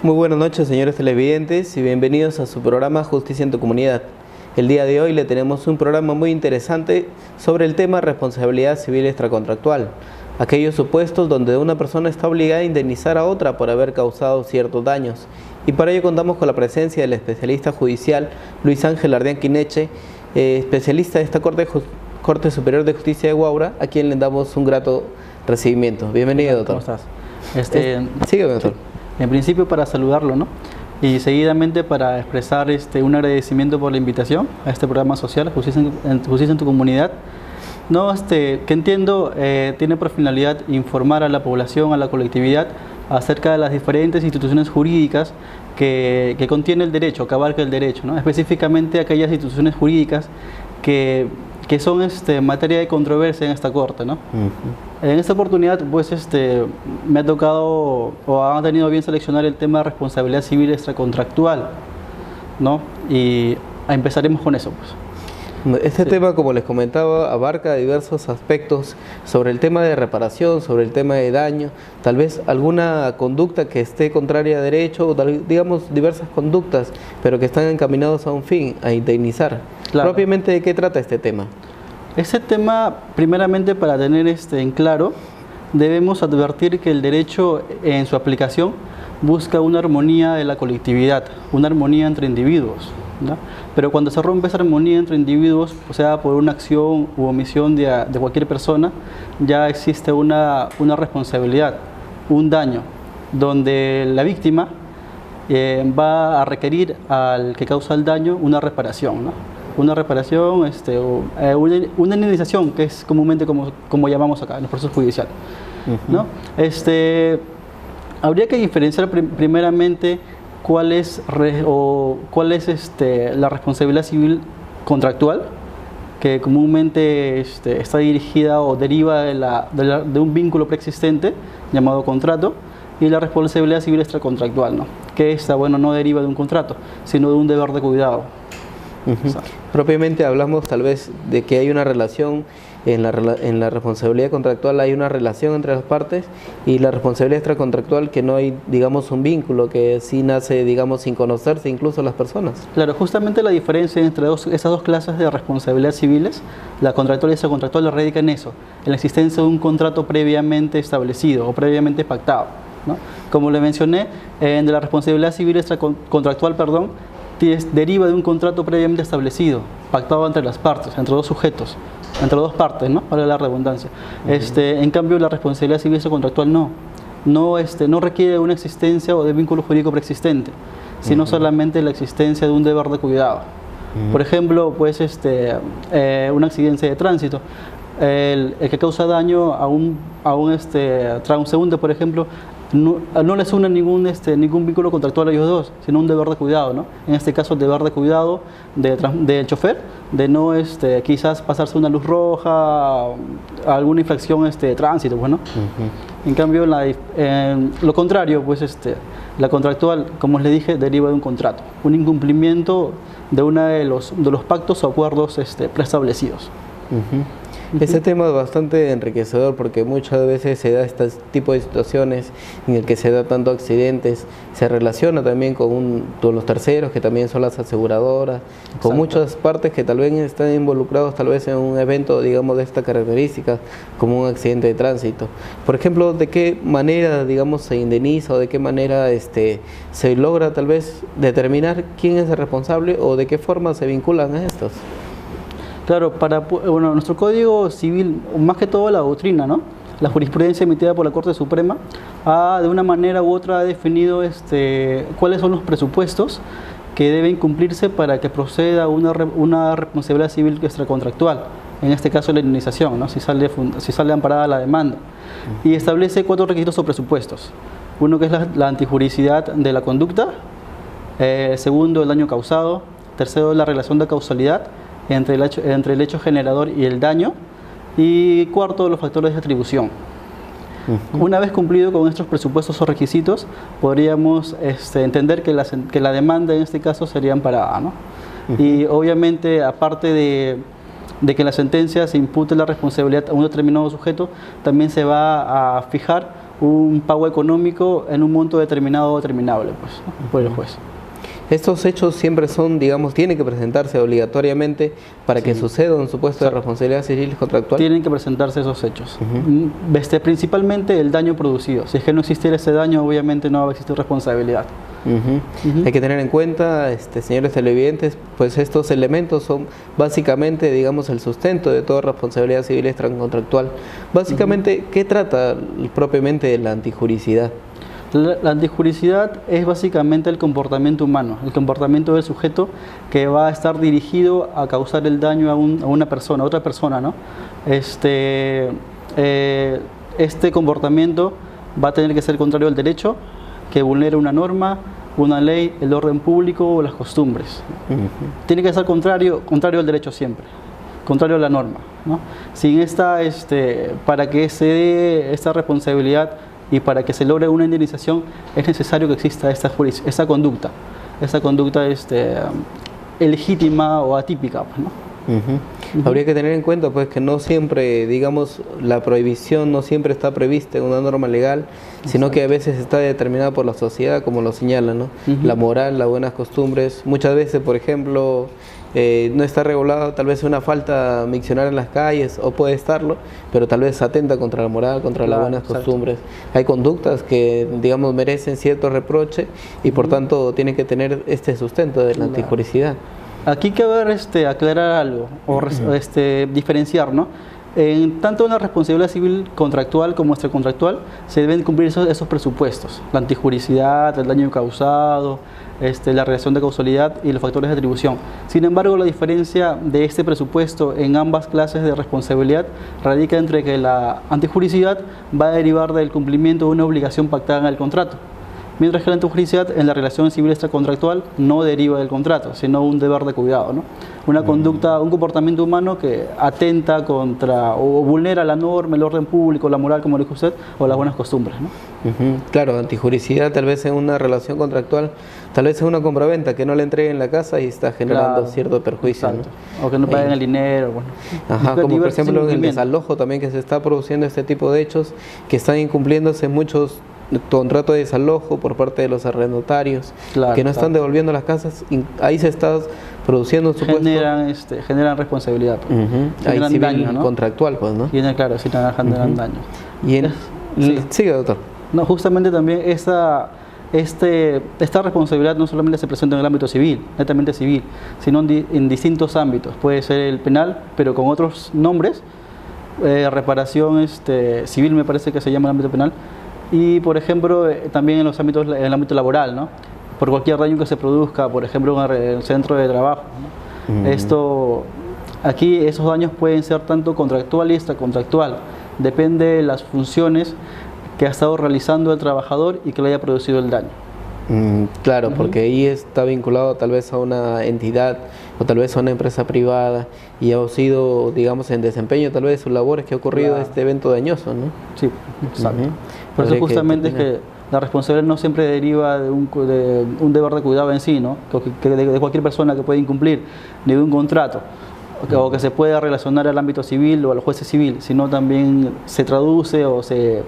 Muy buenas noches, señores televidentes, y bienvenidos a su programa Justicia en tu Comunidad. El día de hoy le tenemos un programa muy interesante sobre el tema responsabilidad civil extracontractual, aquellos supuestos donde una persona está obligada a indemnizar a otra por haber causado ciertos daños. Y para ello contamos con la presencia del especialista judicial Luis Ángel Ardián Quineche, especialista de esta Corte Superior de Justicia de Huaura, a quien le damos un grato recibimiento. Bienvenido, doctor. ¿Cómo estás? Sígueme, doctor. En principio, para saludarlo, ¿no? Y seguidamente para expresar un agradecimiento por la invitación a este programa social, Justicia en tu Comunidad. No, que entiendo tiene por finalidad informar a la población, a la colectividad, acerca de las diferentes instituciones jurídicas que contiene el derecho, que abarca el derecho, ¿no? Específicamente aquellas instituciones jurídicas que son materia de controversia en esta Corte, ¿no? En esta oportunidad, pues, me ha tocado o han tenido bien seleccionar el tema de responsabilidad civil extracontractual, ¿no? Y empezaremos con eso, pues. Este tema, como les comentaba, abarca diversos aspectos sobre el tema de reparación, sobre el tema de daño, tal vez alguna conducta que esté contraria a derecho, o digamos diversas conductas, pero que están encaminados a un fin, a indemnizar. Claro. Propiamente, ¿de qué trata este tema? Este tema, primeramente, para tener en claro, debemos advertir que el derecho en su aplicación busca una armonía de la colectividad, una armonía entre individuos, ¿no? Pero cuando se rompe esa armonía entre individuos, o sea, por una acción u omisión de cualquier persona, ya existe una responsabilidad, un daño, donde la víctima va a requerir al que causa el daño una reparación, ¿no? Una reparación, una indemnización, que es comúnmente como llamamos acá en los procesos judiciales, ¿no? Habría que diferenciar primeramente cuál es la responsabilidad civil contractual, que comúnmente está dirigida o deriva de un vínculo preexistente llamado contrato, y la responsabilidad civil extracontractual, ¿no? Que esta, bueno, no deriva de un contrato, sino de un deber de cuidado. Propiamente hablamos tal vez de que hay una relación en la responsabilidad contractual, hay una relación entre las partes, y la responsabilidad extracontractual, que no hay, digamos, un vínculo, que sí nace, digamos, sin conocerse incluso las personas. Claro, justamente la diferencia entre esas dos clases de responsabilidad civiles, la contractual y extracontractual, radica en eso, en la existencia de un contrato previamente establecido o previamente pactado, ¿no? Como le mencioné, de la responsabilidad civil extracontractual, deriva de un contrato previamente establecido, pactado entre las partes, entre dos sujetos, entre dos partes, ¿no? Para la redundancia. En cambio, la responsabilidad civil extracontractual no requiere una existencia o de vínculo jurídico preexistente, sino solamente la existencia de un deber de cuidado. Por ejemplo, pues, una accidente de tránsito. El que causa daño a un transeúnte, por ejemplo, no les une ningún vínculo contractual a ellos dos, sino un deber de cuidado, ¿no? En este caso, el deber de cuidado del chofer, de no quizás pasarse una luz roja, alguna infracción de tránsito, bueno. En cambio, lo contrario, pues, la contractual, como les dije, deriva de un contrato, un incumplimiento de uno de los pactos o acuerdos preestablecidos. Este tema es bastante enriquecedor, porque muchas veces se da este tipo de situaciones en el que se da tanto accidentes, se relaciona también con los terceros, que también son las aseguradoras. Exacto. Con muchas partes que tal vez están involucrados tal vez en un evento, digamos, de esta característica, como un accidente de tránsito. Por ejemplo, ¿de qué manera, digamos, se indemniza, o de qué manera se logra tal vez determinar quién es el responsable, o de qué forma se vinculan a estos? Claro, nuestro Código Civil, más que todo la doctrina, ¿no? La jurisprudencia emitida por la Corte Suprema, de una manera u otra ha definido cuáles son los presupuestos que deben cumplirse para que proceda una responsabilidad civil extracontractual, en este caso la indemnización, ¿no? Si sale amparada la demanda. Y establece 4 requisitos o presupuestos. Uno, que es la antijuricidad de la conducta; segundo, el daño causado; tercero, la relación de causalidad entre el hecho generador y el daño; y cuarto, los factores de atribución. Una vez cumplido con estos presupuestos o requisitos, podríamos entender que la demanda en este caso sería amparada, ¿no? Y obviamente, aparte de de que en la sentencia se impute la responsabilidad a un determinado sujeto, también se va a fijar un pago económico en un monto determinado o determinable, pues, ¿no? Por el juez. Estos hechos siempre son, digamos, tienen que presentarse obligatoriamente para que suceda un supuesto de responsabilidad civil contractual. Tienen que presentarse esos hechos. Principalmente el daño producido. Si es que no existiera ese daño, obviamente no va a existir responsabilidad. Hay que tener en cuenta, señores televidentes, pues estos elementos son básicamente, digamos, el sustento de toda responsabilidad civil extracontractual. Básicamente, ¿qué trata propiamente de la antijuricidad? La antijuricidad es básicamente el comportamiento humano, el comportamiento del sujeto que va a estar dirigido a causar el daño a una persona, a otra persona, ¿no? Este comportamiento va a tener que ser contrario al derecho, que vulnere una norma, una ley, el orden público o las costumbres. Tiene que ser contrario al derecho siempre, contrario a la norma, ¿no? Sin para que se dé esta responsabilidad y para que se logre una indemnización es necesario que exista esta conducta ilegítima o atípica, ¿no? Habría que tener en cuenta pues que no siempre, digamos, la prohibición no siempre está prevista en una norma legal, sino que a veces está determinada por la sociedad, como lo señala, ¿no? La moral, las buenas costumbres. Muchas veces, por ejemplo, no está regulado tal vez una falta miccionar en las calles, o puede estarlo, pero tal vez atenta contra la moral, contra las buenas costumbres. Hay conductas que, digamos, merecen cierto reproche y por tanto tienen que tener este sustento de la antijuricidad. Aquí cabe aclarar algo, o diferenciar, ¿no? Tanto en la responsabilidad civil contractual como extracontractual se deben cumplir esos presupuestos: la antijuricidad, el daño causado, la relación de causalidad y los factores de atribución. Sin embargo, la diferencia de este presupuesto en ambas clases de responsabilidad radica entre que la antijuricidad va a derivar del cumplimiento de una obligación pactada en el contrato, mientras que la antijuricidad en la relación civil extracontractual no deriva del contrato, sino un deber de cuidado, ¿no? Una conducta, un comportamiento humano que atenta contra o vulnera la norma, el orden público, la moral, como dijo usted, o las buenas costumbres, ¿no? Claro, antijuricidad tal vez en una relación contractual, tal vez en una compraventa que no le entreguen la casa y está generando cierto perjuicio, ¿no? O que no paguen el dinero, bueno. Como por ejemplo en el desalojo también, que se está produciendo este tipo de hechos que están incumpliéndose muchos contrato de desalojo por parte de los arrendatarios, que no están devolviendo las casas, y ahí se está produciendo un supuesto... Generan responsabilidad, generan civil daño, ¿no? Contractual, pues, ¿no? Claro, sí, generan daño. Y sigue, doctor. No, justamente también esta responsabilidad no solamente se presenta en el ámbito civil, netamente civil, sino en distintos ámbitos. Puede ser el penal, pero con otros nombres. Reparación civil, me parece que se llama el ámbito penal. Y, por ejemplo, también en el ámbito laboral, ¿no? Por cualquier daño que se produzca, por ejemplo, en el centro de trabajo, ¿no? Aquí esos daños pueden ser tanto contractual y extracontractual. Depende de las funciones que ha estado realizando el trabajador y que le haya producido el daño. Claro, porque ahí está vinculado tal vez a una entidad o tal vez a una empresa privada y ha sido, digamos, en desempeño tal vez de sus labores que ha ocurrido este evento dañoso, ¿no? Sí, exacto. Por eso justamente es que la responsabilidad no siempre deriva de un deber de cuidado en sí, ¿no? De cualquier persona que puede incumplir, ni de un contrato, o que se pueda relacionar al ámbito civil o al juez civil, sino también se traduce o se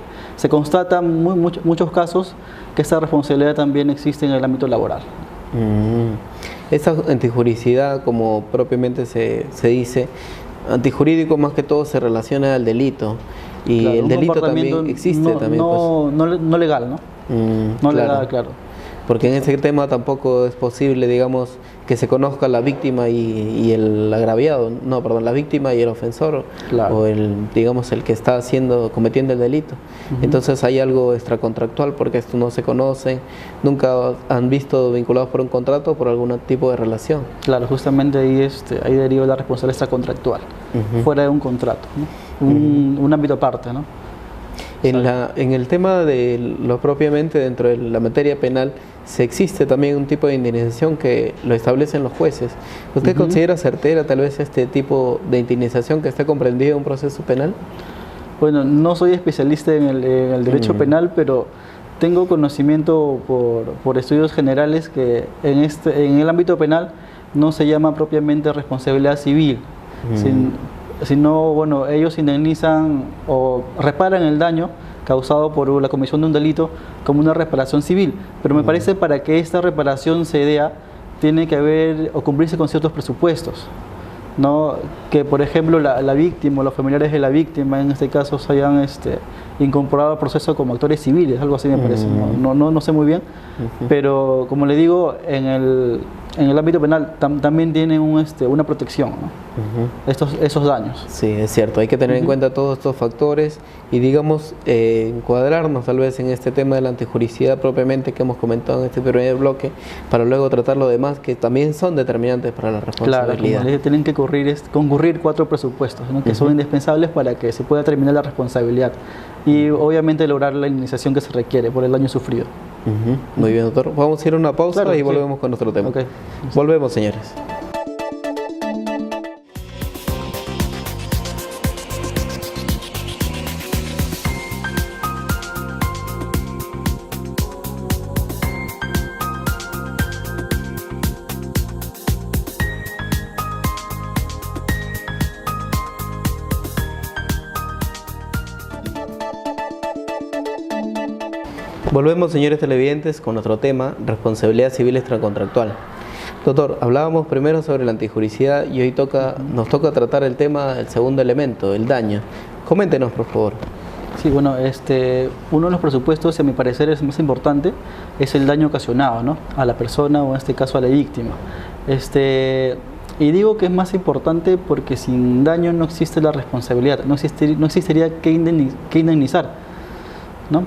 constata muchos casos que esta responsabilidad también existe en el ámbito laboral. Esa antijuricidad, como propiamente se dice, antijurídico más que todo se relaciona al delito, y claro, el delito también existe. No legal, ¿no? No legal, claro. Porque en ese tema tampoco es posible, digamos, que se conozca la víctima y el agraviado, la víctima y el ofensor, o digamos, el que está cometiendo el delito. Entonces hay algo extracontractual, porque esto no se conoce, nunca han visto vinculados por un contrato o por algún tipo de relación. Claro, justamente ahí deriva la responsabilidad extracontractual, fuera de un contrato, ¿no? Un ámbito aparte, ¿no? En el tema de lo propiamente dentro de la materia penal, se existe también un tipo de indemnización que lo establecen los jueces. ¿Usted considera certera tal vez este tipo de indemnización que está comprendido en un proceso penal? Bueno, no soy especialista en el derecho penal, pero tengo conocimiento por estudios generales que en el ámbito penal no se llama propiamente responsabilidad civil, sino, bueno, ellos indemnizan o reparan el daño causado por la comisión de un delito como una reparación civil. Pero me parece para que esta reparación se dé, tiene que haber o cumplirse con ciertos presupuestos, ¿no? Que por ejemplo la víctima o los familiares de la víctima en este caso se hayan incorporado al proceso como actores civiles, algo así me parece. No sé muy bien, pero como le digo, en el ámbito penal también tienen una protección, ¿no? Esos daños. Sí, es cierto, hay que tener en cuenta todos estos factores y digamos encuadrarnos tal vez en este tema de la antijuricidad propiamente que hemos comentado en este primer bloque, para luego tratar lo demás que también son determinantes para la responsabilidad. Claro, tienen que concurrir 4 presupuestos, ¿no? Que son indispensables para que se pueda terminar la responsabilidad y obviamente lograr la indemnización que se requiere por el daño sufrido. Muy bien, doctor. Vamos a ir a una pausa y volvemos con nuestro tema. Okay. Volvemos, señores. Volvemos, señores televidentes, con nuestro tema, responsabilidad civil extracontractual. Doctor, hablábamos primero sobre la antijuricidad y hoy nos toca tratar el tema, el segundo elemento, el daño. Coméntenos, por favor. Sí, bueno, uno de los presupuestos, a mi parecer, es más importante, es el daño ocasionado, ¿no? A la persona o en este caso a la víctima. Y digo que es más importante porque sin daño no existe la responsabilidad, no existiría que indemnizar, ¿no?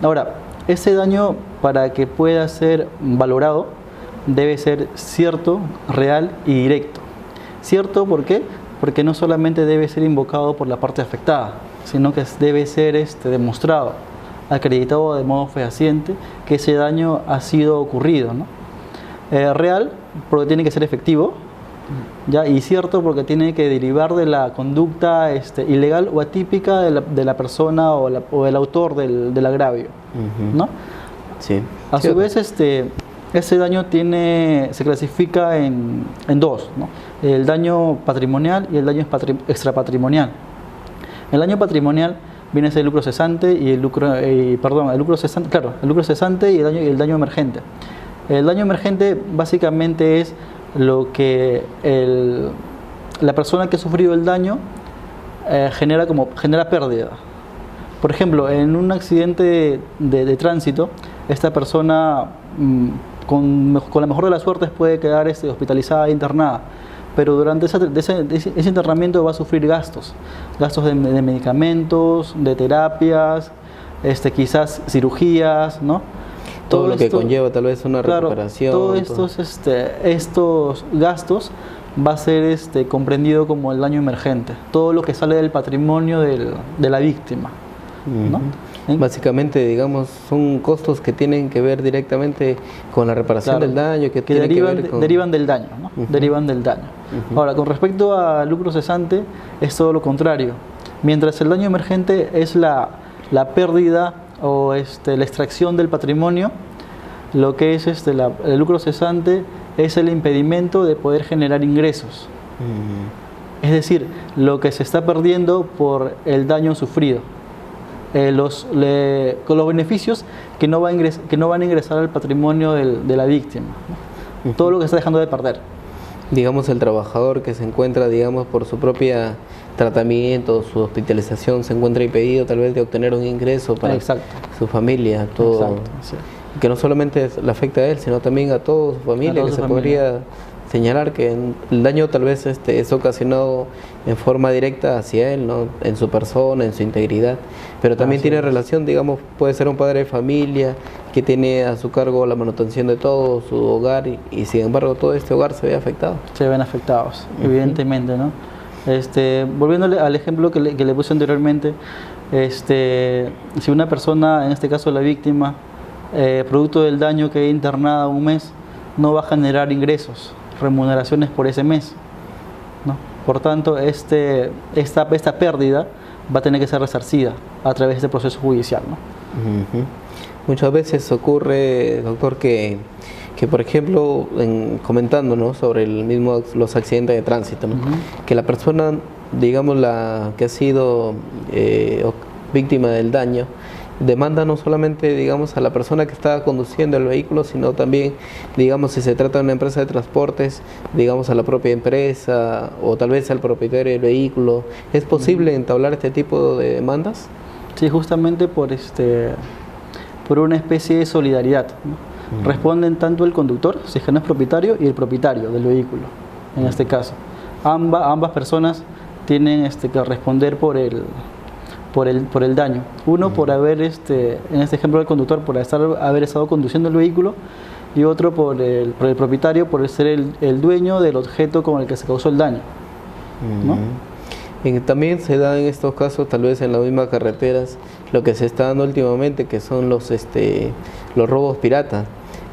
Ahora, ese daño, para que pueda ser valorado, debe ser cierto, real y directo. ¿Cierto por qué? Porque no solamente debe ser invocado por la parte afectada, sino que debe ser demostrado, acreditado de modo fehaciente que ese daño ha sido ocurrido, ¿no? Real, porque tiene que ser efectivo, ¿ya? Y cierto, porque tiene que derivar de la conducta ilegal o atípica de la persona o el autor del agravio, ¿no? Sí. A su vez, ese daño se clasifica en dos, ¿no? El daño patrimonial y el daño extrapatrimonial. El daño patrimonial viene a ser el lucro cesante y el lucro cesante y el daño emergente. El daño emergente básicamente es lo que la persona que ha sufrido el daño genera pérdida. Por ejemplo, en un accidente de tránsito, esta persona con la mejor de las suertes puede quedar hospitalizada e internada, pero durante ese internamiento va a sufrir gastos de medicamentos, de terapias, quizás cirugías, ¿no? Todo lo que conlleva tal vez una recuperación. Todos estos gastos va a ser comprendido como el daño emergente, todo lo que sale del patrimonio de la víctima, ¿no? Básicamente, digamos, son costos que tienen que ver directamente con la reparación del daño, que derivan del daño, ¿no? Derivan del daño. Ahora, con respecto al lucro cesante, es todo lo contrario. Mientras el daño emergente es la pérdida o la extracción del patrimonio, lo que es el lucro cesante es el impedimento de poder generar ingresos. Es decir, lo que se está perdiendo por el daño sufrido. Con los beneficios que no van a ingresar al patrimonio de la víctima, ¿no? Todo lo que está dejando de perder. Digamos, el trabajador que se encuentra, digamos, por su propia tratamiento, su hospitalización, se encuentra impedido tal vez de obtener un ingreso para su familia, todo. Exacto, sí. Que no solamente le afecta a él, sino también a toda su familia, podría señalar que el daño tal vez es ocasionado en forma directa hacia él, ¿no? En su persona, en su integridad, pero también tiene relación, digamos, puede ser un padre de familia que tiene a su cargo la manutención de todo su hogar y sin embargo todo este hogar se ve afectado. Se ven afectados, evidentemente, ¿no? Volviendo al ejemplo que le puse anteriormente, si una persona, en este caso la víctima, producto del daño que es internada un mes, no va a generar ingresos, remuneraciones por ese mes, ¿no? Por tanto, esta pérdida va a tener que ser resarcida a través de este proceso judicial, ¿no? Muchas veces ocurre, doctor, que por ejemplo, comentando, ¿no?, sobre los accidentes de tránsito, ¿no? Que la persona, digamos, la que ha sido víctima del daño, demanda no solamente, digamos, a la persona que está conduciendo el vehículo, sino también, digamos, si se trata de una empresa de transportes, digamos, a la propia empresa o tal vez al propietario del vehículo. ¿Es posible entablar este tipo de demandas? Sí, justamente por una especie de solidaridad, ¿no? Responden tanto el conductor, si es que no es propietario, y el propietario del vehículo, en este caso. Ambas personas tienen que responder por el daño. Uno por haber, en este ejemplo del conductor, por haber estado conduciendo el vehículo, y otro por el propietario, por ser el dueño del objeto con el que se causó el daño, ¿no? También se da en estos casos, tal vez en las mismas carreteras, lo que se está dando últimamente, que son los robos piratas,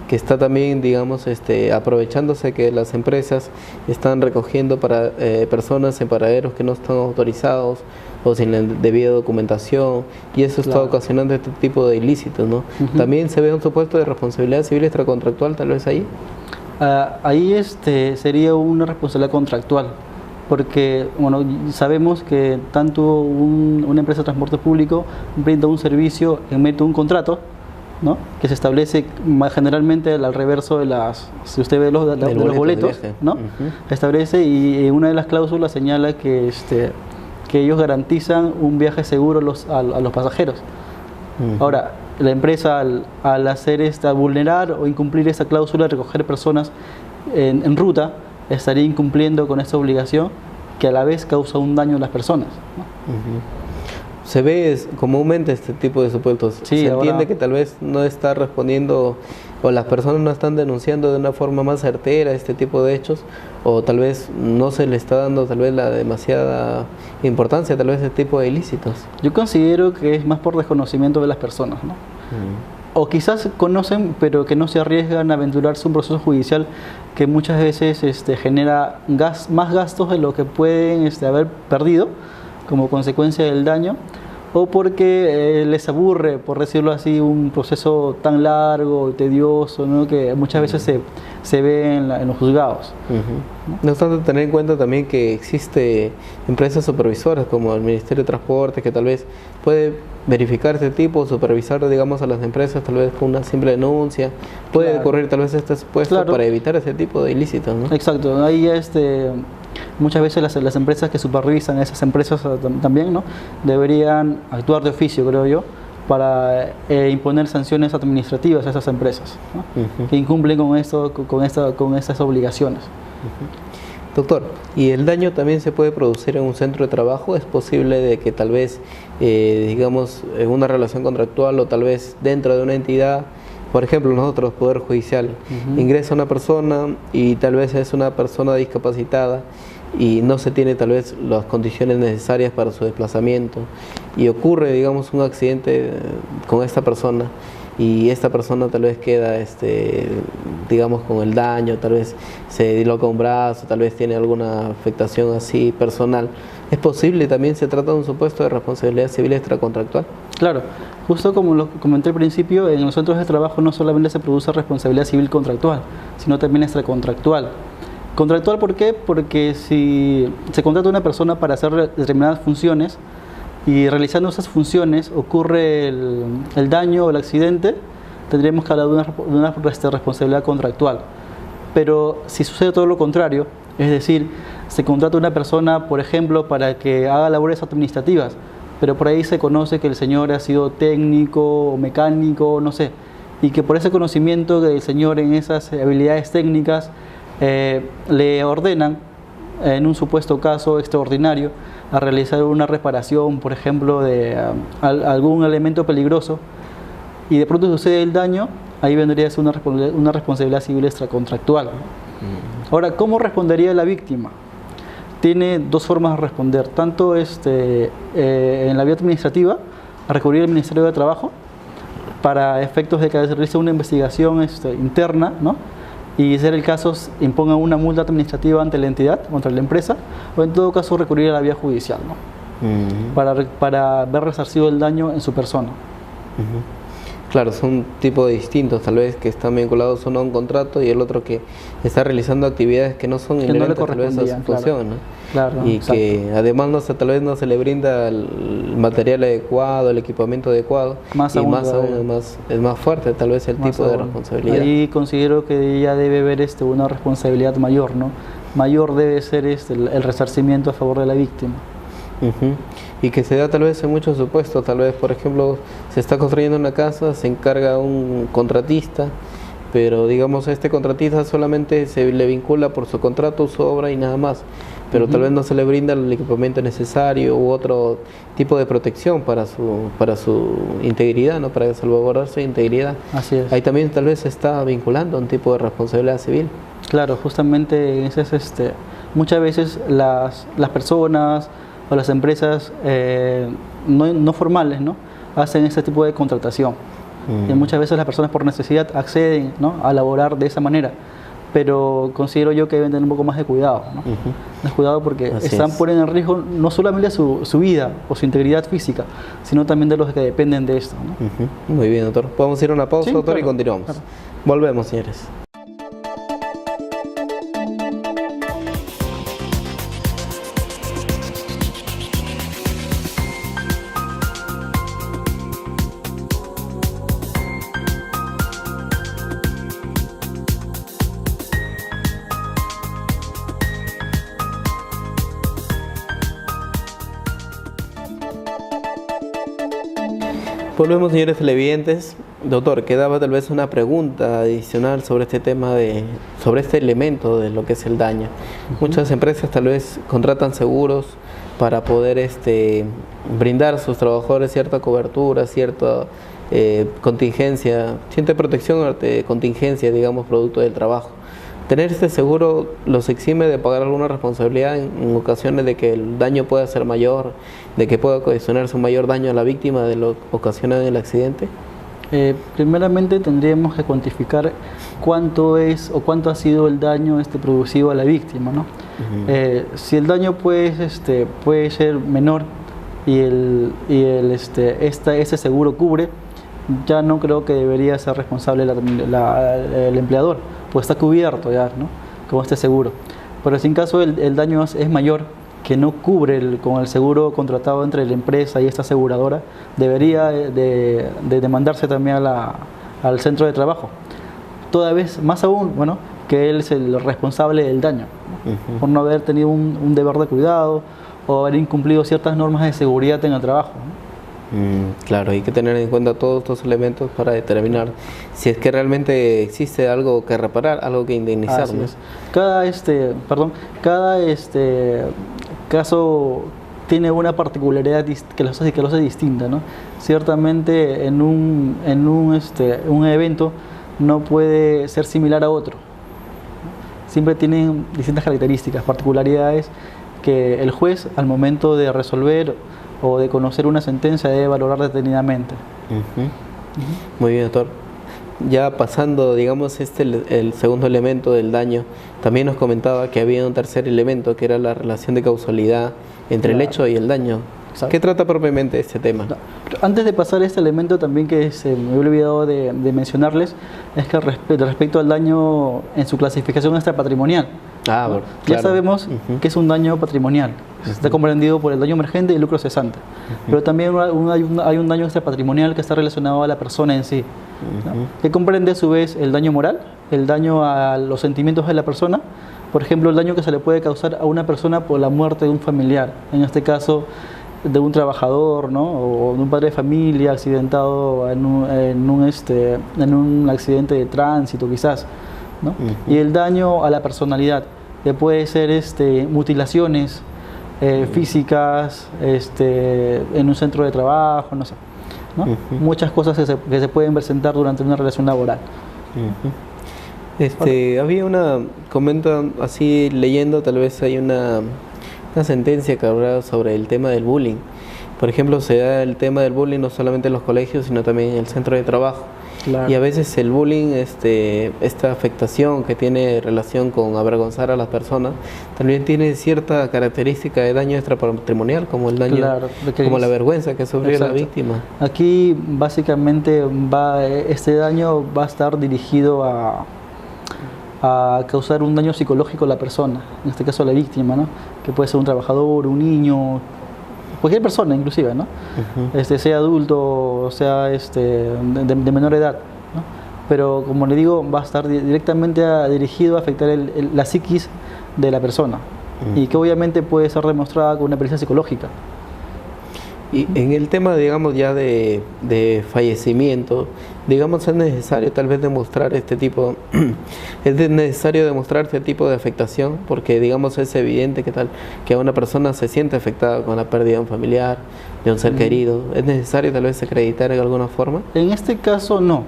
que está también, digamos, aprovechándose que las empresas están recogiendo para personas en paraderos que no están autorizados o sin la debida documentación, y eso está ocasionando este tipo de ilícitos, ¿no? También se ve un supuesto de responsabilidad civil extracontractual, tal vez ahí. Ahí sería una responsabilidad contractual, porque bueno, sabemos que tanto una empresa de transporte público brinda un servicio en medio de un contrato, ¿no? Que se establece generalmente al reverso de si usted ve los boletos, ¿no? Establece, y una de las cláusulas señala que ellos garantizan un viaje seguro a los pasajeros. Ahora, la empresa al hacer vulnerar o incumplir esta cláusula de recoger personas en ruta, estaría incumpliendo con esta obligación, que a la vez causa un daño a las personas, ¿no? Se ve comúnmente este tipo de supuestos. Sí, se entiende que tal vez no está respondiendo, o las personas no están denunciando de una forma más certera este tipo de hechos, o tal vez no se le está dando tal vez la demasiada importancia tal vez a este tipo de ilícitos. Yo considero que es más por desconocimiento de las personas, ¿no? O quizás conocen, pero que no se arriesgan a aventurarse un proceso judicial que muchas veces genera más gastos de lo que pueden haber perdido como consecuencia del daño, o porque les aburre, por decirlo así, un proceso tan largo y tedioso, ¿no? Que muchas veces se ve en los juzgados. No obstante, tener en cuenta también que existe empresas supervisoras como el Ministerio de Transporte, que tal vez puede verificar este tipo, supervisar, digamos, a las empresas, tal vez con una simple denuncia, puede ocurrir tal vez este supuesto para evitar ese tipo de ilícitos, ¿no? Exacto, ahí muchas veces las empresas que supervisan esas empresas también, ¿no? Deberían actuar de oficio, creo yo, para imponer sanciones administrativas a esas empresas, ¿no? Que incumplen con estas obligaciones. Doctor, ¿y el daño también se puede producir en un centro de trabajo? ¿Es posible de que tal vez, digamos, en una relación contractual o tal vez dentro de una entidad, por ejemplo, nosotros, Poder Judicial, ingresa una persona y tal vez es una persona discapacitada y no se tiene tal vez las condiciones necesarias para su desplazamiento, y ocurre, digamos, un accidente con esta persona, y esta persona tal vez queda, digamos, con el daño, tal vez se disloca un brazo, tal vez tiene alguna afectación así personal? ¿Es posible? También se trata de un supuesto de responsabilidad civil extracontractual. Claro, justo como lo comenté al principio, en los centros de trabajo no solamente se produce responsabilidad civil contractual, sino también extracontractual. ¿Contractual por qué? Porque si se contrata a una persona para hacer determinadas funciones, y realizando esas funciones ocurre el daño o el accidente, tendríamos que hablar de una responsabilidad contractual. Pero si sucede todo lo contrario, es decir, se contrata a una persona, por ejemplo, para que haga labores administrativas, pero por ahí se conoce que el señor ha sido técnico o mecánico, no sé, y que por ese conocimiento del señor en esas habilidades técnicas le ordenan, en un supuesto caso extraordinario, a realizar una reparación, por ejemplo, de algún elemento peligroso, y de pronto sucede el daño, ahí vendría a ser una responsabilidad civil extracontractual. Ahora, ¿cómo respondería la víctima? Tiene dos formas de responder, tanto en la vía administrativa, a recurrir al Ministerio de Trabajo, para efectos de que se realice una investigación interna, ¿no? Y, ser el caso, impongan una multa administrativa ante la entidad, contra la empresa, o en todo caso recurrir a la vía judicial, ¿no? Para ver resarcido el daño en su persona. Claro, son tipos distintos, tal vez que están vinculados uno a un contrato y el otro que está realizando actividades que no son Que no le inherentes tal vez a su correspondían, claro. función, ¿no? Claro, Y exacto. que además tal vez no se le brinda el material adecuado, el equipamiento adecuado, Más y aún más aún todavía. es más fuerte tal vez el Más tipo de aún. responsabilidad. Ahí considero que ella debe ver una responsabilidad mayor, ¿no? Mayor debe ser el resarcimiento a favor de la víctima. Ujú. Y que se da tal vez en muchos supuestos, tal vez por ejemplo se está construyendo una casa, se encarga un contratista, pero digamos este contratista solamente se le vincula por su contrato, su obra y nada más, pero tal vez no se le brinda el equipamiento necesario u otro tipo de protección para su integridad, ¿no? Para salvaguardar su integridad. Así es. Ahí también tal vez se está vinculando a un tipo de responsabilidad civil. Claro, justamente ese es muchas veces las personas o las empresas no formales, ¿no? Hacen este tipo de contratación. Y muchas veces las personas por necesidad acceden, ¿no? A laborar de esa manera. Pero considero yo que deben tener un poco más de cuidado, ¿no? Más cuidado porque Así es. ponen en riesgo no solamente su vida o su integridad física, sino también de los que dependen de esto, ¿no? Muy bien, doctor. Podemos ir a una pausa, Sí, doctor, y claro, continuamos. claro. Volvemos, señores. Volvemos, señores televidentes. Doctor, quedaba tal vez una pregunta adicional sobre este tema sobre este elemento de lo que es el daño. Muchas empresas tal vez contratan seguros para poder brindar a sus trabajadores cierta cobertura, cierta contingencia, cierta protección de contingencia, digamos, producto del trabajo. Tener este seguro los exime de pagar alguna responsabilidad en ocasiones de que el daño pueda ser mayor, de que pueda ocasionarse un mayor daño a la víctima de lo ocasionado en el accidente. Primeramente tendríamos que cuantificar cuánto es o cuánto ha sido el daño producido a la víctima, ¿no? Si el daño puede ser menor y ese seguro cubre, ya no creo que debería ser responsable el empleador, pues está cubierto ya, ¿no? Con este seguro. Pero si en caso el daño es mayor, que no cubre con el seguro contratado entre la empresa y esta aseguradora, debería de demandarse también al centro de trabajo. Toda vez, más aún, bueno, que él es el responsable del daño, ¿no? Por no haber tenido un deber de cuidado o haber incumplido ciertas normas de seguridad en el trabajo, ¿no? Claro, hay que tener en cuenta todos estos elementos para determinar si es que realmente existe algo que reparar, algo que indemnizar, Así ¿no? es. Cada caso tiene una particularidad que lo hace distinta, ¿no? Ciertamente en un evento no puede ser similar a otro. Siempre tienen distintas características, particularidades que el juez al momento de resolver o de conocer una sentencia debe valorar detenidamente. Muy bien, doctor. Ya pasando, digamos, el segundo elemento del daño, también nos comentaba que había un tercer elemento que era la relación de causalidad entre el hecho y el daño. Exacto. ¿Qué trata propiamente este tema? Antes de pasar a este elemento también que me he olvidado de mencionarles, es que respecto al daño en su clasificación extrapatrimonial, Ah, ¿no? bueno, Ya claro. sabemos que es un daño patrimonial, está comprendido por el daño emergente y el lucro cesante, pero también hay un daño extrapatrimonial que está relacionado a la persona en sí, ¿no? Que comprende a su vez el daño moral, el daño a los sentimientos de la persona, por ejemplo el daño que se le puede causar a una persona por la muerte de un familiar, en este caso de un trabajador, ¿no? O de un padre de familia accidentado en un accidente de tránsito quizás, ¿no? Y el daño a la personalidad, que puede ser mutilaciones físicas en un centro de trabajo, no sé, ¿no? Muchas cosas que se pueden presentar durante una relación laboral. Había comenta así leyendo, tal vez hay una sentencia que hablaba sobre el tema del bullying. Por ejemplo, se da el tema del bullying no solamente en los colegios, sino también en el centro de trabajo. Claro. Y a veces el bullying, esta afectación que tiene relación con avergonzar a las personas, también tiene cierta característica de daño extrapatrimonial, como el daño, Claro, como la vergüenza que sufrió la exacto. víctima. Aquí básicamente este daño va a estar dirigido a causar un daño psicológico a la persona, en este caso a la víctima, ¿no? Que puede ser un trabajador, un niño, cualquier persona inclusive, ¿no? Sea adulto, sea de menor edad, ¿no? Pero como le digo, va a estar directamente dirigido a afectar la psiquis de la persona y que obviamente puede ser demostrada con una pericia psicológica. Y en el tema, digamos, ya de fallecimiento, digamos, es necesario tal vez demostrar es necesario demostrar este tipo de afectación, porque, digamos, es evidente que una persona se siente afectada con la pérdida de un familiar, de un ser querido. ¿Es necesario tal vez acreditar en alguna forma? En este caso no.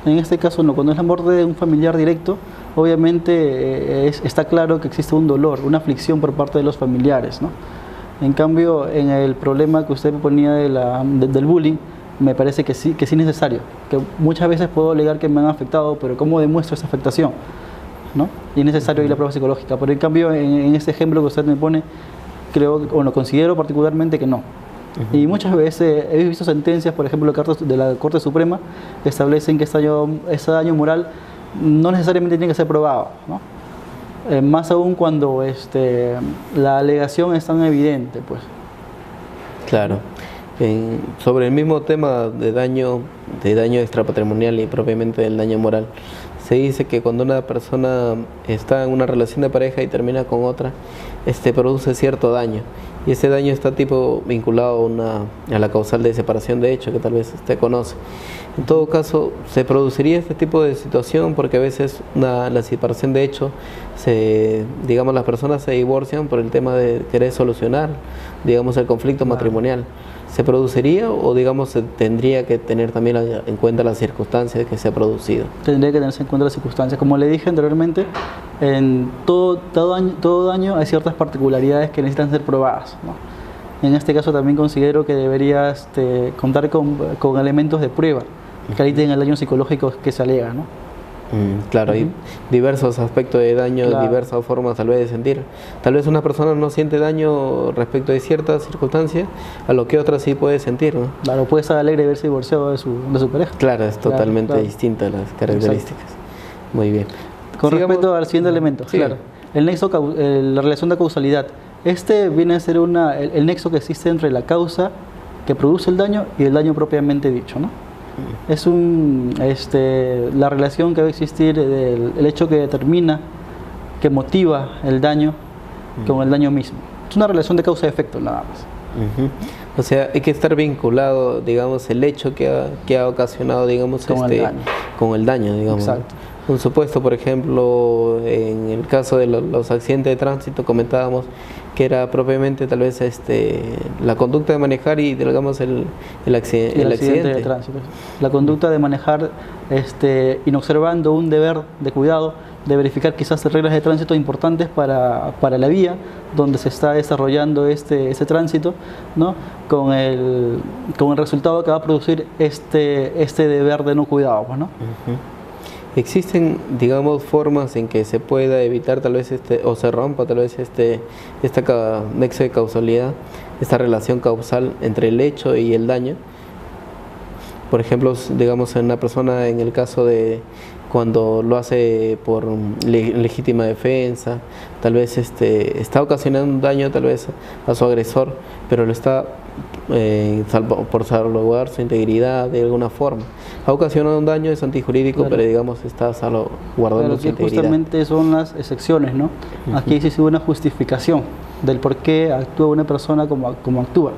En este caso no. Cuando es la muerte de un familiar directo, obviamente está claro que existe un dolor, una aflicción por parte de los familiares, ¿no? En cambio, en el problema que usted me ponía del bullying, me parece que sí es necesario. Que muchas veces puedo alegar que me han afectado, pero ¿cómo demuestro esa afectación? ¿No? Y es necesario ir a la prueba psicológica. Pero en cambio, en este ejemplo que usted me pone, considero particularmente que no. Y muchas veces he visto sentencias, por ejemplo, de la Corte Suprema, que establecen que ese daño moral no necesariamente tiene que ser probado, ¿no? Más aún cuando la alegación es tan evidente, pues. Claro. Sobre el mismo tema de daño extrapatrimonial y propiamente del daño moral, se dice que cuando una persona está en una relación de pareja y termina con otra, produce cierto daño. Y ese daño está vinculado a la causal de separación de hecho, que tal vez usted conoce. En todo caso, se produciría este tipo de situación porque a veces la separación de hecho, digamos, las personas se divorcian por el tema de querer solucionar, digamos, el conflicto matrimonial. ¿Se produciría o, digamos, se tendría que tener también en cuenta las circunstancias que se ha producido? Tendría que tenerse en cuenta las circunstancias. Como le dije anteriormente, en todo daño hay ciertas particularidades que necesitan ser probadas, ¿no? En este caso también considero que debería contar con elementos de prueba que aliten el daño psicológico que se alega, ¿no? Claro, hay diversos aspectos de daño, Claro. diversas formas tal vez de sentir. Tal vez una persona no siente daño respecto de ciertas circunstancias, a lo que otra sí puede sentir, ¿no? Claro, puede estar alegre de verse divorciado de su pareja. Claro, es totalmente Claro. distinta las características. Muy bien. Con Sigamos. respecto al siguiente elemento, Sí. claro, la relación de causalidad. Viene a ser el nexo que existe entre la causa que produce el daño y el daño propiamente dicho, ¿no? Es la relación que va a existir, el hecho que determina, que motiva el daño con el daño mismo. Es una relación de causa-efecto nada más. O sea, hay que estar vinculado, digamos, el hecho que ha ocasionado, digamos, con el daño, digamos. Exacto. Un supuesto, por ejemplo, en el caso de los accidentes de tránsito, comentábamos que era propiamente tal vez la conducta de manejar y, digamos, el accidente de tránsito. La conducta de manejar inobservando un deber de cuidado, de verificar quizás reglas de tránsito importantes para la vía donde se está desarrollando ese tránsito, ¿no? Con el resultado que va a producir este deber de no cuidado, pues, ¿no? ¿Existen, digamos, formas en que se pueda evitar tal vez o se rompa tal vez nexo de causalidad, esta relación causal entre el hecho y el daño? Por ejemplo, digamos, en una persona, en el caso de cuando lo hace por legítima defensa, tal vez está ocasionando un daño tal vez a su agresor, pero lo está por salvaguardar su integridad de alguna forma. Ha ocasionado un daño, es antijurídico, Claro. pero, digamos, está salvaguardando su integridad. Justamente son las excepciones, ¿no? Aquí existe una justificación del por qué actúa una persona como actúa,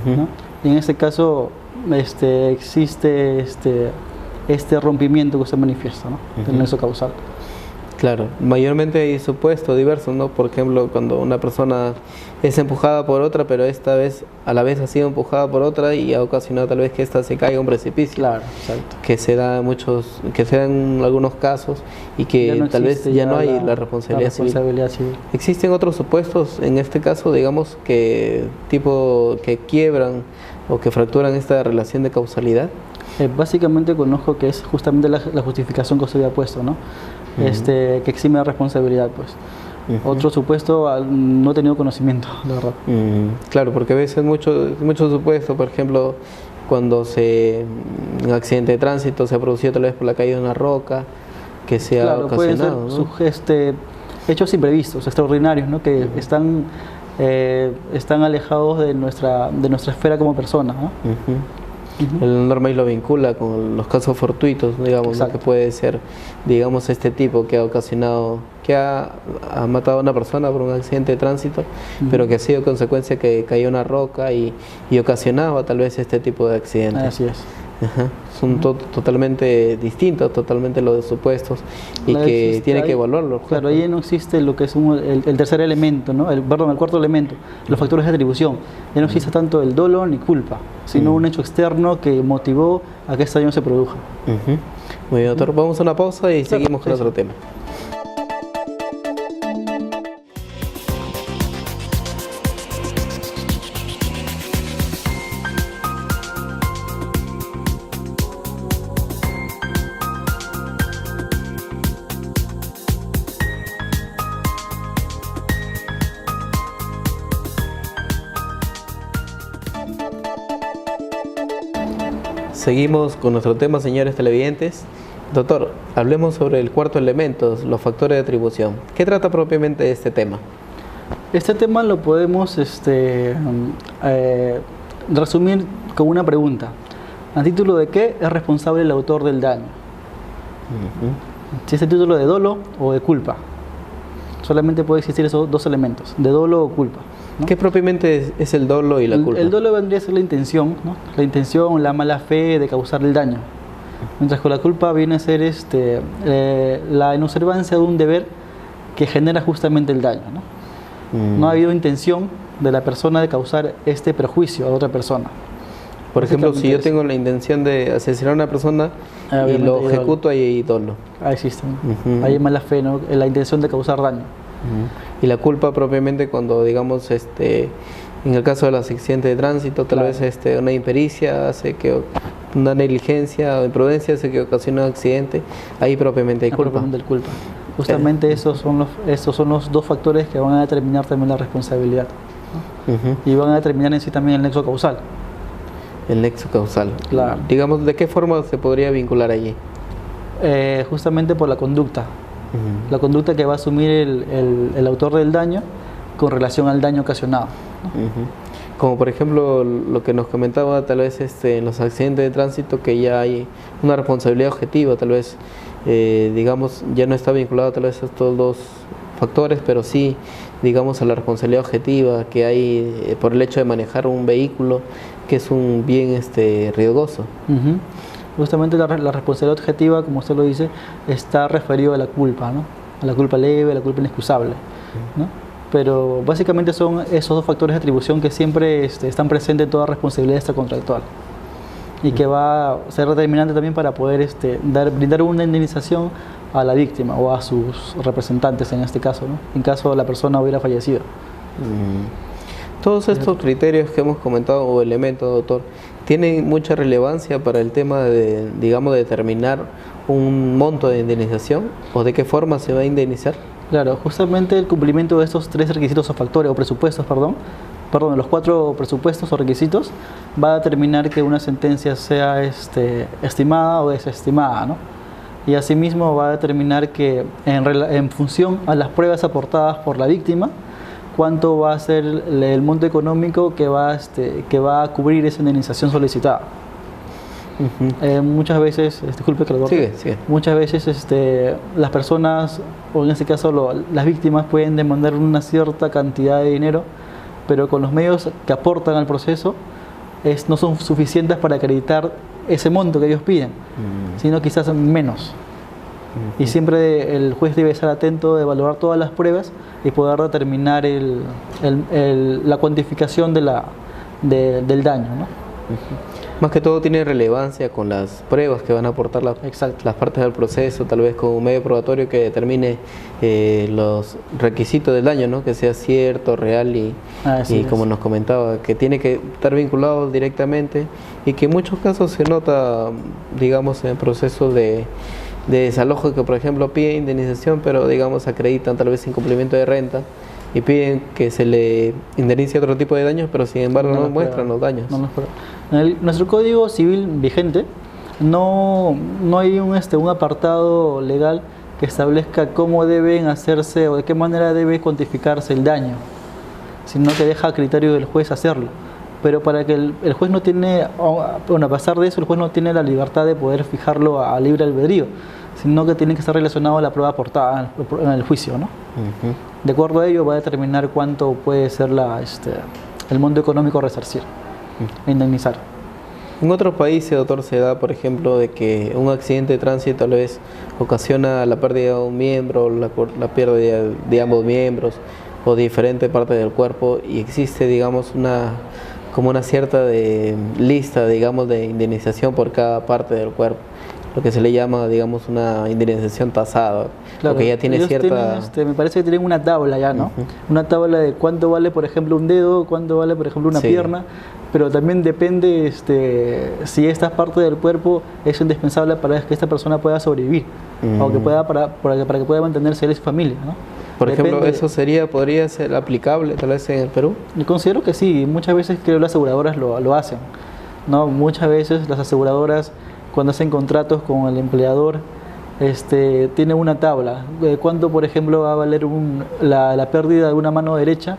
¿no? Y en este caso existe este rompimiento que se manifiesta, ¿no? Del nexo causal. Claro, mayormente hay supuestos diversos, ¿no? Por ejemplo, cuando una persona es empujada por otra, pero esta vez a la vez ha sido empujada por otra y ha ocasionado tal vez que ésta se caiga a un precipicio. Claro, exacto. Que se da que se da en algunos casos y que Ya no tal vez existe ya no hay la la responsabilidad responsabilidad civil. civil. ¿Existen otros supuestos en este caso, digamos, que tipo que quiebran o que fracturan esta relación de causalidad? Básicamente conozco que es justamente la justificación que usted había puesto, ¿no? Que exime de responsabilidad, pues. Otro supuesto no he tenido conocimiento, la verdad. Claro, porque a veces muchos supuestos, por ejemplo, cuando un accidente de tránsito se ha producido tal vez por la caída de una roca que se ha ocasionado, ¿no? Pueden ser hechos imprevistos, extraordinarios, ¿no? Que están alejados de nuestra esfera como personas, ¿no? El norma ahí lo vincula con los casos fortuitos, digamos, ¿no? Que puede ser, digamos, este tipo que ha ocasionado, que ha matado a una persona por un accidente de tránsito, pero que ha sido consecuencia que cayó una roca y ocasionaba tal vez este tipo de accidentes. Así es. Son totalmente distintos, totalmente los supuestos y No que existe tiene que ahí, evaluarlo. Claro, ahí no existe lo que es el tercer elemento, ¿no? El cuarto elemento, los factores de atribución. Ya no existe tanto el dolo ni culpa, sino un hecho externo que motivó a que este daño se produzca. Muy bien, doctor, vamos a una pausa y seguimos con otro tema. Seguimos con nuestro tema, señores televidentes. Doctor, hablemos sobre el cuarto elemento, los factores de atribución. ¿Qué trata propiamente de este tema? Este tema lo podemos resumir con una pregunta. ¿A título de qué es responsable el autor del daño? Si es el título de dolo o de culpa. Solamente puede existir esos dos elementos, de dolo o culpa, ¿no? ¿Qué propiamente es el dolo y la culpa? El dolo vendría a ser la intención, ¿no? La intención, la mala fe de causar el daño. Mientras que la culpa viene a ser la inobservancia de un deber que genera justamente el daño, ¿no? No ha habido intención de la persona de causar este perjuicio a otra persona. Por ejemplo, si yo tengo la intención de asesinar a una persona y lo ejecuto, ahí hay dolo. Ahí existe, ¿no? Hay mala fe, ¿no? La intención de causar daño. Y la culpa propiamente cuando, digamos, en el caso de los accidentes de tránsito, tal vez una impericia hace que una negligencia o imprudencia hace que ocasione un accidente, ahí propiamente hay culpa. Culpa. Justamente esos son los dos factores que van a determinar también la responsabilidad, ¿no? Y van a determinar en sí también el nexo causal. El nexo causal. Claro. Digamos, ¿de qué forma se podría vincular allí? Justamente por la conducta. La conducta que va a asumir el autor del daño con relación al daño ocasionado, ¿no? Como por ejemplo lo que nos comentaba tal vez en los accidentes de tránsito, que ya hay una responsabilidad objetiva, tal vez digamos ya no está vinculado tal vez a estos dos factores, pero sí digamos a la responsabilidad objetiva que hay por el hecho de manejar un vehículo que es un bien riesgoso. Justamente la responsabilidad objetiva, como usted lo dice, está referido a la culpa, ¿no? A la culpa leve, a la culpa inexcusable, ¿no? Pero básicamente son esos dos factores de atribución que siempre están presentes en toda responsabilidad extracontractual y que va a ser determinante también para poder brindar una indemnización a la víctima o a sus representantes en este caso, ¿no? En caso la persona hubiera fallecido. Todos estos criterios que hemos comentado o elementos, doctor, tienen mucha relevancia para el tema de, digamos, determinar un monto de indemnización o de qué forma se va a indemnizar. Claro, justamente el cumplimiento de estos tres requisitos o factores o presupuestos, perdón, los cuatro presupuestos o requisitos va a determinar que una sentencia sea estimada o desestimada, ¿no? Y asimismo va a determinar que en función a las pruebas aportadas por la víctima, cuánto va a ser el monto económico que va a cubrir esa indemnización solicitada. Muchas veces, disculpe que lo corte, sigue. Muchas veces las personas, o en este caso las víctimas, pueden demandar una cierta cantidad de dinero, pero con los medios que aportan al proceso no son suficientes para acreditar ese monto que ellos piden, sino quizás menos. Y siempre el juez debe estar atento de valorar todas las pruebas y poder determinar la cuantificación del daño, ¿no? Más que todo tiene relevancia con las pruebas que van a aportar las partes del proceso, tal vez con un medio probatorio que determine los requisitos del daño, ¿no? Que sea cierto, real y como nos comentaba, que tiene que estar vinculado directamente y que en muchos casos se nota, digamos, en procesos de desalojo, que por ejemplo piden indemnización, pero digamos acreditan tal vez incumplimiento de renta y piden que se le indemnice otro tipo de daños, pero sin embargo no muestran los daños. En nuestro Código Civil vigente no hay un apartado legal que establezca cómo deben hacerse o de qué manera debe cuantificarse el daño, sino que deja a criterio del juez hacerlo. Pero para que el juez no tiene, bueno, a pesar de eso, el juez no tiene la libertad de poder fijarlo a libre albedrío, sino que tiene que estar relacionado a la prueba aportada en el juicio, ¿no? De acuerdo a ello va a determinar cuánto puede ser el monto económico a resarcir, a indemnizar. En otros países, doctor, se da, por ejemplo, de que un accidente de tránsito tal vez ocasiona la pérdida de un miembro, la pérdida de ambos miembros o diferentes partes del cuerpo, y existe, digamos, como una cierta lista, digamos, de indemnización por cada parte del cuerpo, lo que se le llama, digamos, una indemnización tasada, claro, porque ya tiene cierta... me parece que tienen una tabla ya, ¿no? Una tabla de cuánto vale, por ejemplo, un dedo, cuánto vale, por ejemplo, una pierna, pero también depende si esta parte del cuerpo es indispensable para que esta persona pueda sobrevivir, o que pueda para que pueda mantenerse él y su familia, ¿no? Por ejemplo, ¿eso podría ser aplicable tal vez en el Perú? Yo considero que sí, muchas veces creo las aseguradoras lo hacen, ¿no? Muchas veces las aseguradoras, cuando hacen contratos con el empleador, tienen una tabla de cuánto, por ejemplo, va a valer la pérdida de una mano derecha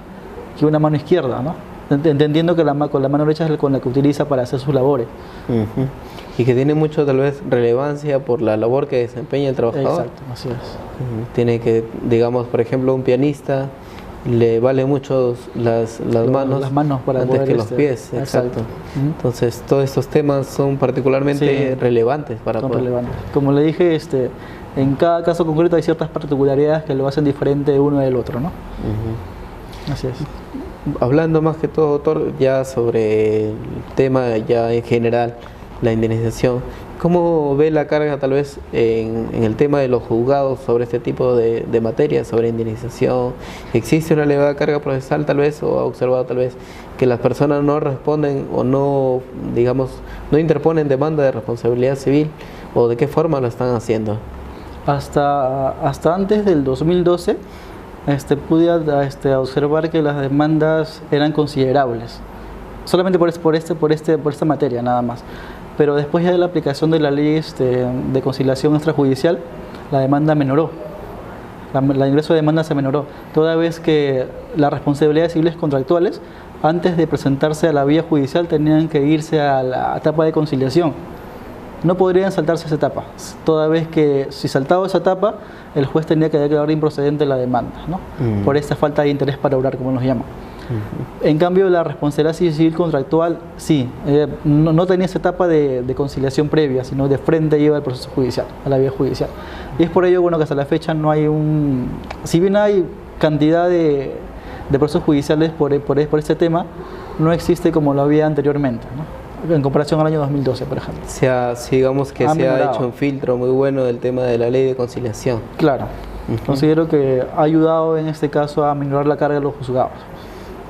que una mano izquierda, ¿no? Entendiendo que con la mano derecha es con la que utiliza para hacer sus labores. Y que tiene mucho, tal vez, relevancia por la labor que desempeña el trabajador. Exacto, así es. Tiene que, digamos, por ejemplo, un pianista le vale mucho las manos para antes que los pies. Exacto. Entonces, todos estos temas son particularmente relevantes para poder. Relevantes. Como le dije, en cada caso concreto hay ciertas particularidades que lo hacen diferente uno del otro, ¿no? Así es. Hablando más que todo, doctor, ya sobre el tema ya en general, la indemnización, ¿cómo ve la carga tal vez en el tema de los juzgados sobre este tipo de materias, sobre indemnización? ¿Existe una elevada carga procesal tal vez, o ha observado tal vez que las personas no responden o no, digamos, no interponen demanda de responsabilidad civil, o de qué forma lo están haciendo? Hasta antes del 2012 pude observar que las demandas eran considerables, solamente por esta materia nada más. Pero después ya de la aplicación de la ley de conciliación extrajudicial, la demanda menoró, el ingreso de demanda se menoró, toda vez que las responsabilidades civiles contractuales, antes de presentarse a la vía judicial, tenían que irse a la etapa de conciliación. No podrían saltarse esa etapa, toda vez que si saltaba esa etapa, el juez tenía que declarar improcedente la demanda, ¿no? Por esta falta de interés para obrar, como nos llaman. En cambio, la responsabilidad civil contractual, sí, no tenía esa etapa de conciliación previa, sino de frente iba al proceso judicial, a la vía judicial. Y es por ello, bueno, que hasta la fecha no hay si bien hay cantidad de procesos judiciales por este tema, no existe como lo había anteriormente, ¿no? En comparación al año 2012, por ejemplo. Digamos que se ha hecho un filtro muy bueno del tema de la ley de conciliación. Claro. Considero que ha ayudado en este caso a minorar la carga de los juzgados.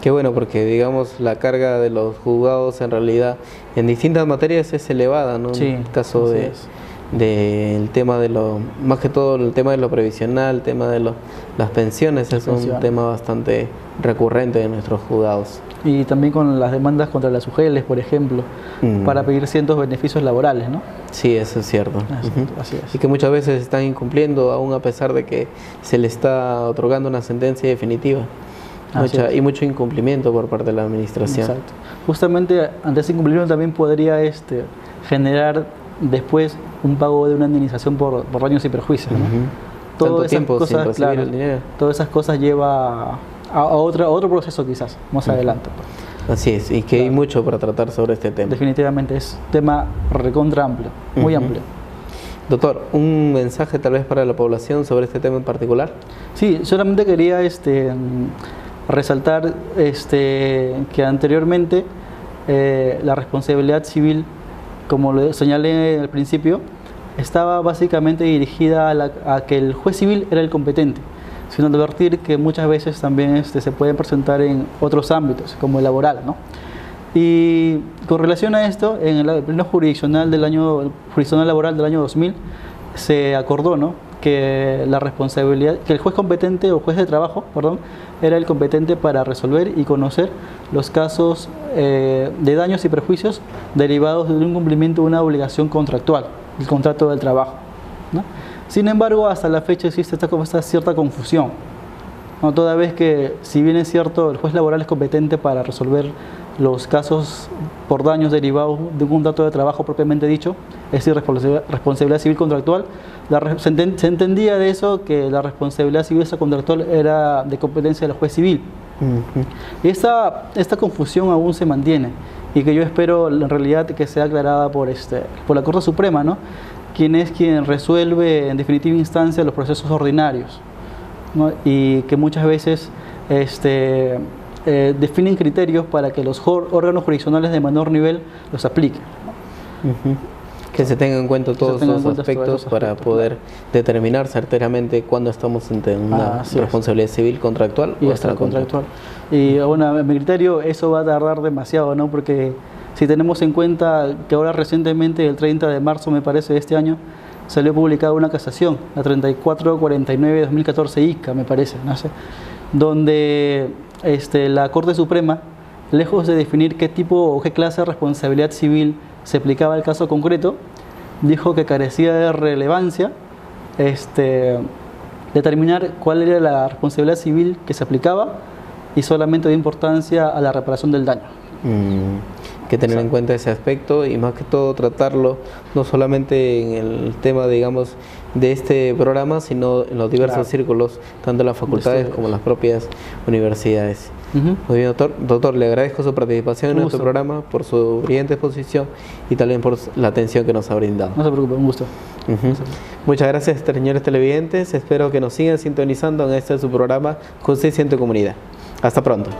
Qué bueno, porque digamos la carga de los juzgados en realidad en distintas materias es elevada, ¿no? Sí, en el caso del tema más que todo el tema de lo previsional, el tema de las pensiones, es un tema bastante recurrente en nuestros juzgados. Y también con las demandas contra las UGELes, por ejemplo, para pedir ciertos beneficios laborales, ¿no? Sí, eso es cierto. Así es. Y que muchas veces están incumpliendo, aún a pesar de que se le está otorgando una sentencia definitiva. Y mucho incumplimiento por parte de la administración. Exacto. Justamente ante ese incumplimiento también podría generar después un pago de una indemnización por daños y perjuicios, ¿no? Tanto tiempo sin recibir el dinero. Todas esas cosas lleva a otro proceso quizás, más adelante. Así es, y que hay mucho para tratar sobre este tema. Definitivamente, es un tema recontra amplio, muy amplio. Doctor, ¿un mensaje tal vez para la población sobre este tema en particular? Sí, solamente quería resaltar que anteriormente la responsabilidad civil, como lo señalé al principio, estaba básicamente dirigida a que el juez civil era el competente, sino advertir que muchas veces también se pueden presentar en otros ámbitos, como el laboral, ¿no? Y con relación a esto, en el pleno jurisdiccional laboral del año 2000, se acordó, ¿no?, que la responsabilidad, que el juez competente o juez de trabajo, perdón, era el competente para resolver y conocer los casos de daños y perjuicios derivados de un incumplimiento de una obligación contractual, el contrato del trabajo, ¿no? Sin embargo, hasta la fecha existe esta cierta confusión, ¿no? Toda vez que, si bien es cierto, el juez laboral es competente para resolver los casos por daños derivados de un contrato de trabajo propiamente dicho, es decir, responsabilidad civil contractual, se entendía de eso que la responsabilidad civil contractual era de competencia del juez civil. Y esta confusión aún se mantiene, y que yo espero en realidad que sea aclarada por la Corte Suprema, ¿no?, quien resuelve en definitiva instancia los procesos ordinarios, ¿no?, y que muchas veces definen criterios para que los órganos jurisdiccionales de menor nivel los apliquen. Que se tengan en cuenta todos los aspectos para poder determinar certeramente cuándo estamos ante una responsabilidad civil contractual o extracontractual. Y bueno, a mi criterio eso va a tardar demasiado, ¿no?, porque si tenemos en cuenta que ahora recientemente, el 30 de marzo me parece de este año, salió publicada una casación, la 3449-2014 ICA, me parece, no sé, donde la Corte Suprema, lejos de definir qué tipo o qué clase de responsabilidad civil se aplicaba al caso concreto, dijo que carecía de relevancia determinar cuál era la responsabilidad civil que se aplicaba, y solamente de importancia a la reparación del daño. Que tener en cuenta ese aspecto, y más que todo tratarlo no solamente en el tema, digamos, de este programa, sino en los diversos círculos, tanto en las facultades como en las propias universidades. Muy bien, doctor, le agradezco su participación en nuestro programa, por su brillante exposición y también por la atención que nos ha brindado. No se preocupe, un gusto. Muchas gracias, señores televidentes. Espero que nos sigan sintonizando en su programa Justicia en tu Comunidad. Hasta pronto.